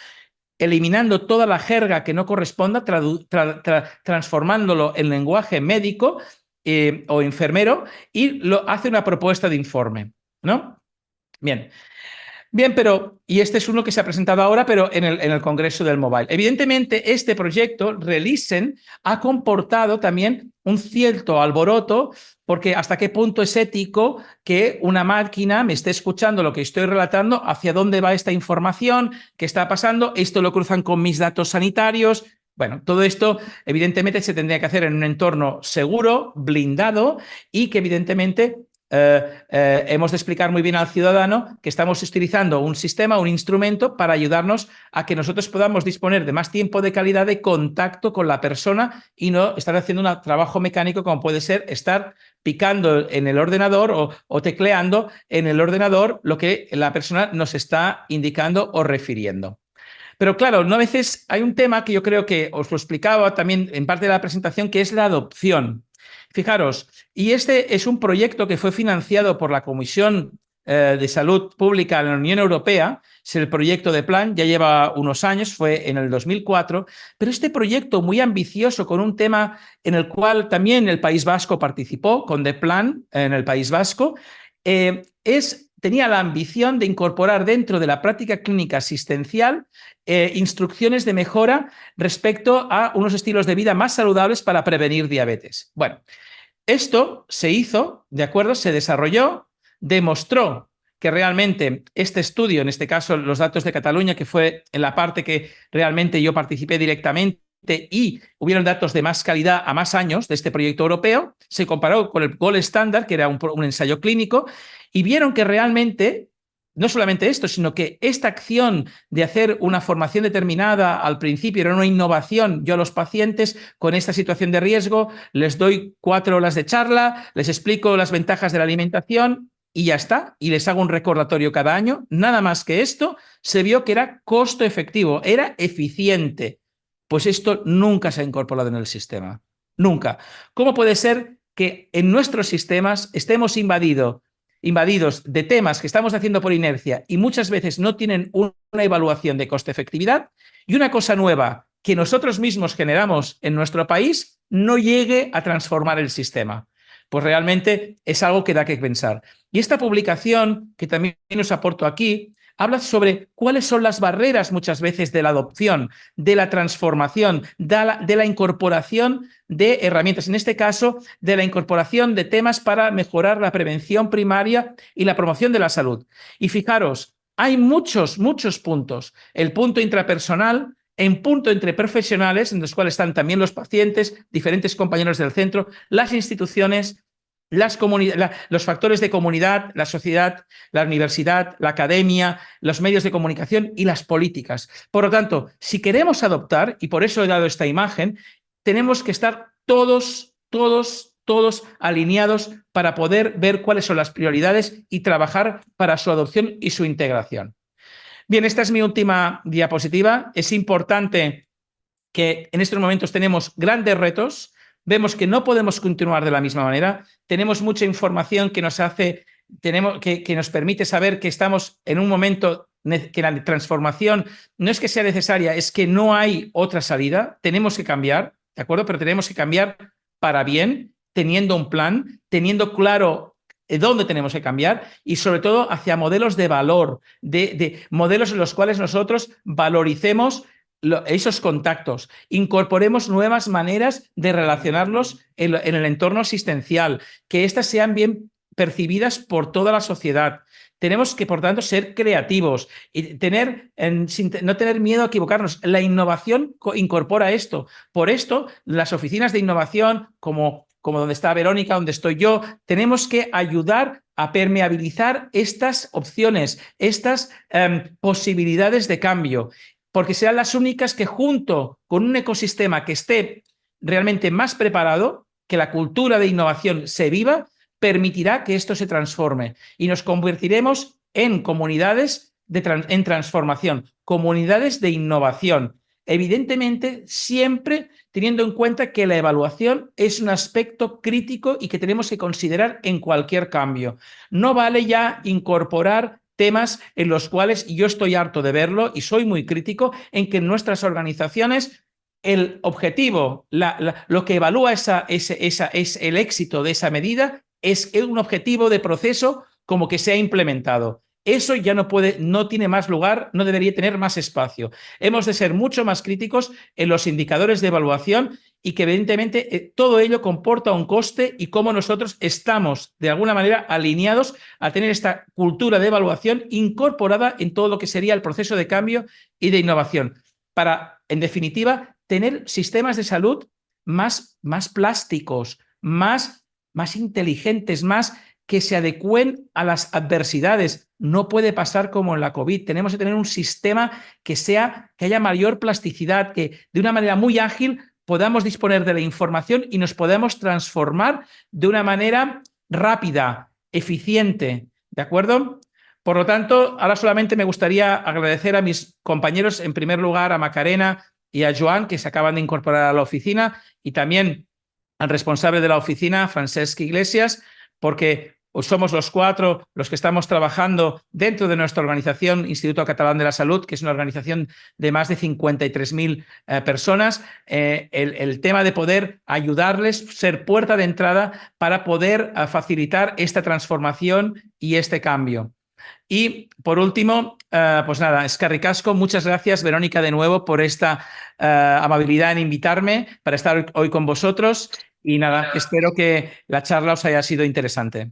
eliminando toda la jerga que no corresponda, transformándolo en lenguaje médico o enfermero y hace una propuesta de informe, ¿no? Bien. Bien, pero, y este es uno que se ha presentado ahora, pero en el Congreso del Mobile. Evidentemente, este proyecto, Relisen, ha comportado también un cierto alboroto, porque hasta qué punto es ético que una máquina me esté escuchando lo que estoy relatando, hacia dónde va esta información, qué está pasando, esto lo cruzan con mis datos sanitarios. Bueno, todo esto evidentemente se tendría que hacer en un entorno seguro, blindado y que evidentemente hemos de explicar muy bien al ciudadano que estamos utilizando un sistema, un instrumento para ayudarnos a que nosotros podamos disponer de más tiempo de calidad de contacto con la persona y no estar haciendo un trabajo mecánico como puede ser estar picando en el ordenador o tecleando en el ordenador lo que la persona nos está indicando o refiriendo. Pero claro, no, a veces hay un tema que yo creo que os lo explicaba también en parte de la presentación, que es la adopción. Fijaros, y este es un proyecto que fue financiado por la Comisión de Salud Pública de la Unión Europea, es el proyecto de Plan, ya lleva unos años, fue en el 2004, pero este proyecto muy ambicioso con un tema en el cual también el País Vasco participó, con The Plan en el País Vasco, tenía la ambición de incorporar dentro de la práctica clínica asistencial instrucciones de mejora respecto a unos estilos de vida más saludables para prevenir diabetes. Bueno, esto se hizo, ¿de acuerdo? Se desarrolló, demostró que realmente este estudio, en este caso los datos de Cataluña, que fue en la parte que realmente yo participé directamente, y hubieron datos de más calidad a más años de este proyecto europeo, se comparó con el Gold Standard, que era un ensayo clínico, y vieron que realmente, no solamente esto, sino que esta acción de hacer una formación determinada al principio era una innovación. Yo a los pacientes con esta situación de riesgo les doy 4 horas de charla, les explico las ventajas de la alimentación y ya está, y les hago un recordatorio cada año, nada más que esto, se vio que era costo efectivo, era eficiente. Pues esto nunca se ha incorporado en el sistema, nunca. ¿Cómo puede ser que en nuestros sistemas estemos invadidos de temas que estamos haciendo por inercia y muchas veces no tienen una evaluación de coste-efectividad y una cosa nueva que nosotros mismos generamos en nuestro país no llegue a transformar el sistema? Pues realmente es algo que da que pensar. Y esta publicación, que también os aporto aquí, habla sobre cuáles son las barreras muchas veces de la adopción, de la transformación, de la incorporación de herramientas, en este caso, de la incorporación de temas para mejorar la prevención primaria y la promoción de la salud. Y fijaros, hay muchos puntos. El punto intrapersonal, en punto entre profesionales, en los cuales están también los pacientes, diferentes compañeros del centro, las instituciones, los factores de comunidad, la sociedad, la universidad, la academia, los medios de comunicación y las políticas. Por lo tanto, si queremos adoptar, y por eso he dado esta imagen, tenemos que estar todos alineados para poder ver cuáles son las prioridades y trabajar para su adopción y su integración. Bien, esta es mi última diapositiva. Es importante que en estos momentos tenemos grandes retos, vemos que no podemos continuar de la misma manera, tenemos mucha información que que nos permite saber que estamos en un momento que la transformación no es que sea necesaria, es que no hay otra salida, tenemos que cambiar, ¿de acuerdo? Pero tenemos que cambiar para bien, teniendo un plan, teniendo claro dónde tenemos que cambiar y sobre todo hacia modelos de valor, de modelos en los cuales nosotros valoricemos esos contactos, incorporemos nuevas maneras de relacionarlos en el entorno asistencial, que éstas sean bien percibidas por toda la sociedad. Tenemos que, por tanto, ser creativos y no tener miedo a equivocarnos. La innovación incorpora esto. Por esto, las oficinas de innovación, como donde está Verónica, donde estoy yo, tenemos que ayudar a permeabilizar estas opciones, estas posibilidades de cambio, porque serán las únicas que, junto con un ecosistema que esté realmente más preparado, que la cultura de innovación se viva, permitirá que esto se transforme y nos convertiremos en comunidades en transformación, comunidades de innovación. Evidentemente, siempre teniendo en cuenta que la evaluación es un aspecto crítico y que tenemos que considerar en cualquier cambio. No vale ya incorporar temas en los cuales yo estoy harto de verlo y soy muy crítico en que en nuestras organizaciones el objetivo, lo que evalúa es el éxito de esa medida es un objetivo de proceso como que se ha implementado. Eso ya no tiene más lugar, no debería tener más espacio. Hemos de ser mucho más críticos en los indicadores de evaluación y que evidentemente todo ello comporta un coste y cómo nosotros estamos de alguna manera alineados a tener esta cultura de evaluación incorporada en todo lo que sería el proceso de cambio y de innovación para, en definitiva, tener sistemas de salud más plásticos, más inteligentes, más que se adecúen a las adversidades. No puede pasar como en la COVID. Tenemos que tener un sistema que haya mayor plasticidad, que de una manera muy ágil podamos disponer de la información y nos podamos transformar de una manera rápida, eficiente. ¿De acuerdo? Por lo tanto, ahora solamente me gustaría agradecer a mis compañeros, en primer lugar a Macarena y a Joan, que se acaban de incorporar a la oficina, y también al responsable de la oficina, Francesc Iglesias, porque somos los cuatro los que estamos trabajando dentro de nuestra organización, Instituto Catalán de la Salud, que es una organización de más de 53.000 personas, el tema de poder ayudarles, ser puerta de entrada para poder facilitar esta transformación y este cambio. Y por último, pues nada, eskerrik asko, muchas gracias Verónica de nuevo por esta amabilidad en invitarme para estar hoy con vosotros y nada, espero que la charla os haya sido interesante.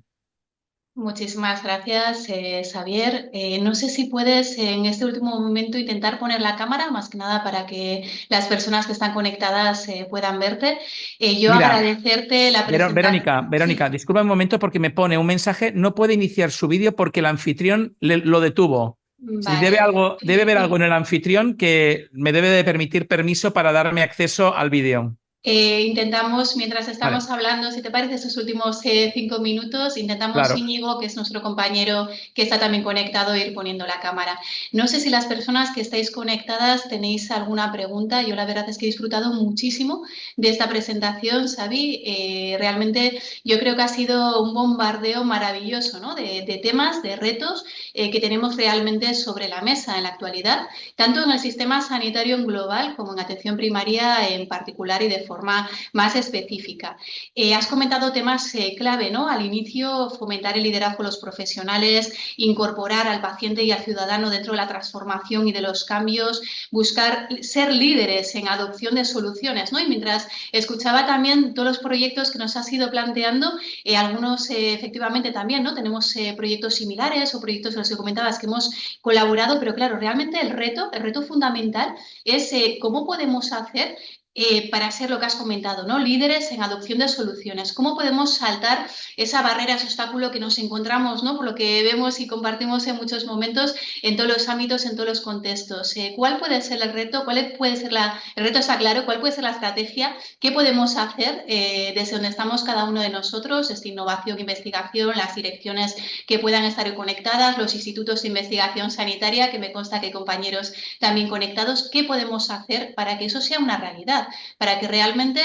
Muchísimas gracias, Xavier. No sé si puedes en este último momento intentar poner la cámara, más que nada para que las personas que están conectadas puedan verte. Yo Mira, agradecerte la presentación. Verónica, Sí. disculpa un momento porque me pone un mensaje, no puede iniciar su vídeo porque el anfitrión lo detuvo. Si debe Vale. haber algo en el anfitrión que me debe de permitir permiso para darme acceso al vídeo. Intentamos, mientras Vale, estamos hablando, si te parece, estos últimos 5 minutos, intentamos claro. Íñigo, que es nuestro compañero que está también conectado, ir poniendo la cámara. No sé si las personas que estáis conectadas tenéis alguna pregunta. Yo la verdad es que he disfrutado muchísimo de esta presentación, Xavi. Realmente yo creo que ha sido un bombardeo maravilloso, ¿no? De temas, de retos que tenemos realmente sobre la mesa en la actualidad, tanto en el sistema sanitario en global como en atención primaria en particular y de forma más específica. Has comentado temas clave, ¿no? Al inicio, fomentar el liderazgo de los profesionales, incorporar al paciente y al ciudadano dentro de la transformación y de los cambios, buscar ser líderes en adopción de soluciones, ¿no? Y mientras escuchaba también todos los proyectos que nos has ido planteando, algunos efectivamente también, ¿no? Tenemos proyectos similares o proyectos de los que comentabas que hemos colaborado, pero claro, realmente el reto fundamental es cómo podemos hacer para ser lo que has comentado, ¿no? Líderes en adopción de soluciones. ¿Cómo podemos saltar esa barrera, ese obstáculo que nos encontramos, ¿no? Por lo que vemos y compartimos en muchos momentos, en todos los ámbitos, en todos los contextos. ¿Cuál puede ser el reto? ¿Cuál puede ser el reto está claro, ¿cuál puede ser la estrategia? ¿Qué podemos hacer desde donde estamos cada uno de nosotros? Esta innovación, investigación, las direcciones que puedan estar conectadas, los institutos de investigación sanitaria, que me consta que hay compañeros también conectados. ¿Qué podemos hacer para que eso sea una realidad? Para que realmente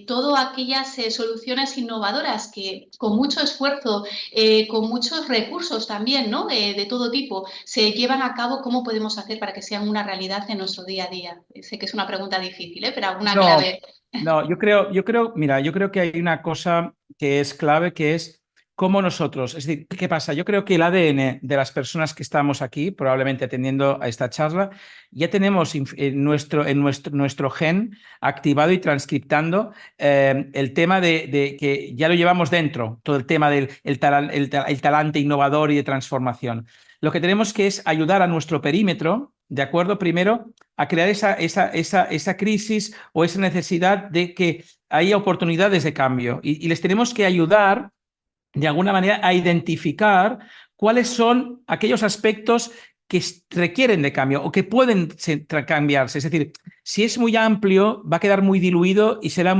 todas aquellas soluciones innovadoras que con mucho esfuerzo, con muchos recursos también, ¿no? De todo tipo, se llevan a cabo, ¿cómo podemos hacer para que sean una realidad en nuestro día a día? Sé que es una pregunta difícil, pero alguna No, clave. no, mira, yo creo que hay una cosa que es clave, que es cómo nosotros, es decir, ¿qué pasa? Yo creo que el ADN de las personas que estamos aquí, probablemente atendiendo a esta charla, ya tenemos nuestro gen activado y transcriptando el tema de que ya lo llevamos dentro, todo el tema del el talante innovador y de transformación. Lo que tenemos que es ayudar a nuestro perímetro, ¿de acuerdo? Primero, a crear esa crisis o esa necesidad de que haya oportunidades de cambio y les tenemos que ayudar de alguna manera a identificar cuáles son aquellos aspectos que requieren de cambio o que pueden cambiarse. Es decir, si es muy amplio, va a quedar muy diluido y será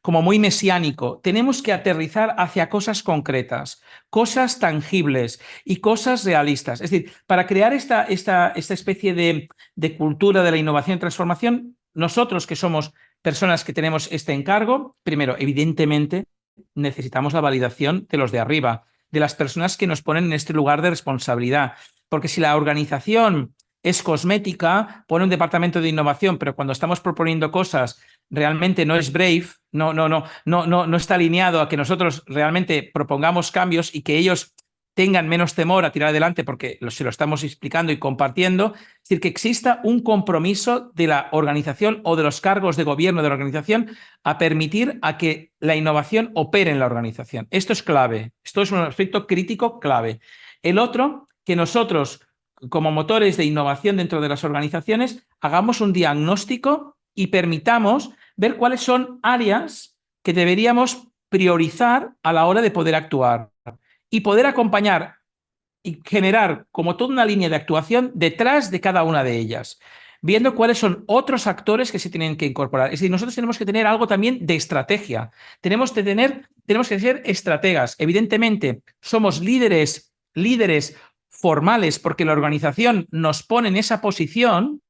como muy mesiánico. Tenemos que aterrizar hacia cosas concretas, cosas tangibles y cosas realistas. Es decir, para crear esta especie de cultura de la innovación y transformación, nosotros que somos personas que tenemos este encargo, primero, evidentemente, necesitamos la validación de los de arriba, de las personas que nos ponen en este lugar de responsabilidad. Porque si la organización es cosmética, pone un departamento de innovación, pero cuando estamos proponiendo cosas realmente no es brave, no está alineado a que nosotros realmente propongamos cambios y que ellos tengan menos temor a tirar adelante porque se lo estamos explicando y compartiendo. Es decir, que exista un compromiso de la organización o de los cargos de gobierno de la organización a permitir a que la innovación opere en la organización. Esto es clave, esto es un aspecto crítico clave. El otro, que nosotros, como motores de innovación dentro de las organizaciones, hagamos un diagnóstico y permitamos ver cuáles son áreas que deberíamos priorizar a la hora de poder actuar y poder acompañar y generar como toda una línea de actuación detrás de cada una de ellas, viendo cuáles son otros actores que se tienen que incorporar. Es decir, nosotros tenemos que tener algo también de estrategia. Tenemos que ser estrategas. Evidentemente, somos líderes formales porque la organización nos pone en esa posición,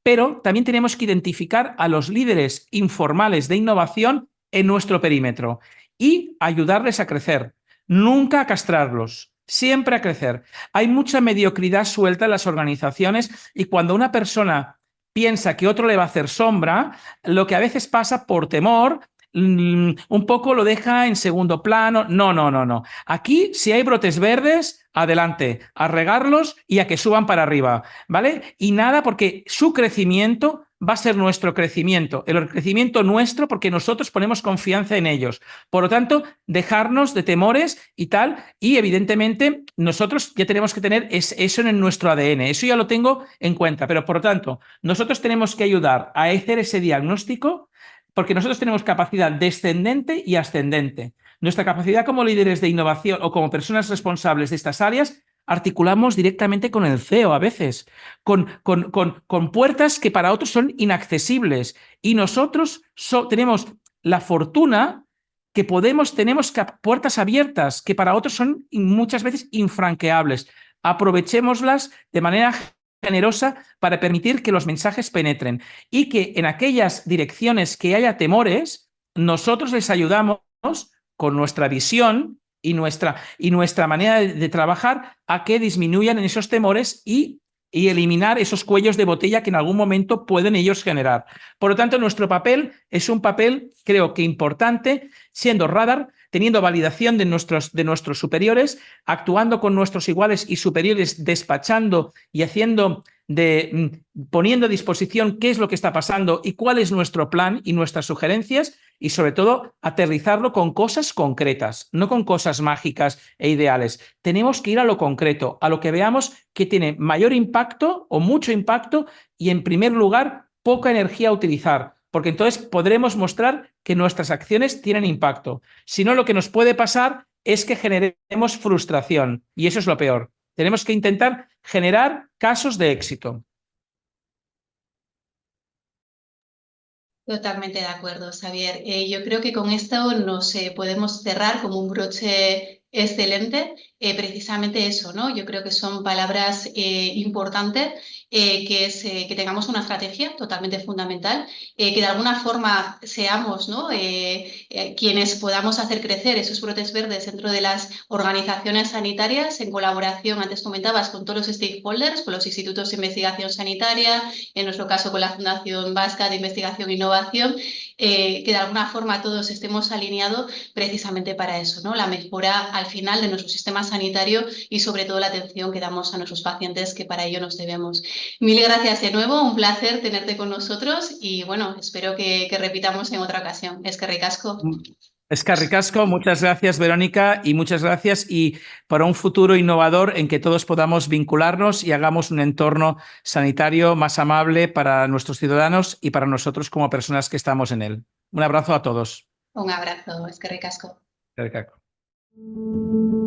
pero también tenemos que identificar a los líderes informales de innovación en nuestro perímetro y ayudarles a crecer, nunca a castrarlos, siempre a crecer. Hay mucha mediocridad suelta en las organizaciones y cuando una persona piensa que otro le va a hacer sombra, lo que a veces pasa por temor, un poco lo deja en segundo plano. No. Aquí, si hay brotes verdes, adelante, a regarlos y a que suban para arriba, ¿vale? Y nada, porque su crecimiento va a ser nuestro crecimiento, el crecimiento nuestro porque nosotros ponemos confianza en ellos. Por lo tanto, dejarnos de temores y tal, y evidentemente nosotros ya tenemos que tener eso en nuestro ADN, eso ya lo tengo en cuenta, pero por lo tanto, nosotros tenemos que ayudar a hacer ese diagnóstico porque nosotros tenemos capacidad descendente y ascendente. Nuestra capacidad como líderes de innovación o como personas responsables de estas áreas articulamos directamente con el CEO a veces, con puertas que para otros son inaccesibles. Y nosotros tenemos la fortuna que tenemos puertas abiertas que para otros son muchas veces infranqueables. Aprovechémoslas de manera generosa para permitir que los mensajes penetren y que en aquellas direcciones que haya temores, nosotros les ayudamos con nuestra visión y nuestra manera de trabajar a que disminuyan en esos temores y eliminar esos cuellos de botella que en algún momento pueden ellos generar. Por lo tanto, nuestro papel es un papel, creo que importante, siendo radar, teniendo validación de nuestros superiores, actuando con nuestros iguales y superiores, despachando y poniendo a disposición qué es lo que está pasando y cuál es nuestro plan y nuestras sugerencias, y sobre todo aterrizarlo con cosas concretas, no con cosas mágicas e ideales. Tenemos que ir a lo concreto, a lo que veamos que tiene mayor impacto o mucho impacto y, en primer lugar, poca energía a utilizar, porque entonces podremos mostrar que nuestras acciones tienen impacto. Si no, lo que nos puede pasar es que generemos frustración, y eso es lo peor. Tenemos que intentar generar casos de éxito. Totalmente de acuerdo, Xavier. Yo creo que con esto nos podemos cerrar como un broche excelente, precisamente eso, ¿no? Yo creo que son palabras importantes, que es que tengamos una estrategia totalmente fundamental, que de alguna forma seamos, ¿no? Quienes podamos hacer crecer esos brotes verdes dentro de las organizaciones sanitarias en colaboración, antes comentabas, con todos los stakeholders, con los institutos de investigación sanitaria, en nuestro caso con la Fundación Vasca de Investigación e Innovación, que de alguna forma todos estemos alineados precisamente para eso, ¿no? La mejora al final de nuestro sistema sanitario y sobre todo la atención que damos a nuestros pacientes, que para ello nos debemos. Mil gracias de nuevo, un placer tenerte con nosotros y bueno, espero que repitamos en otra ocasión. Eskerrik asko. Eskerrik asko, muchas gracias, Verónica, y muchas gracias, y para un futuro innovador en que todos podamos vincularnos y hagamos un entorno sanitario más amable para nuestros ciudadanos y para nosotros como personas que estamos en él. Un abrazo a todos. Un abrazo, eskerrik asko. Eskerrik asko.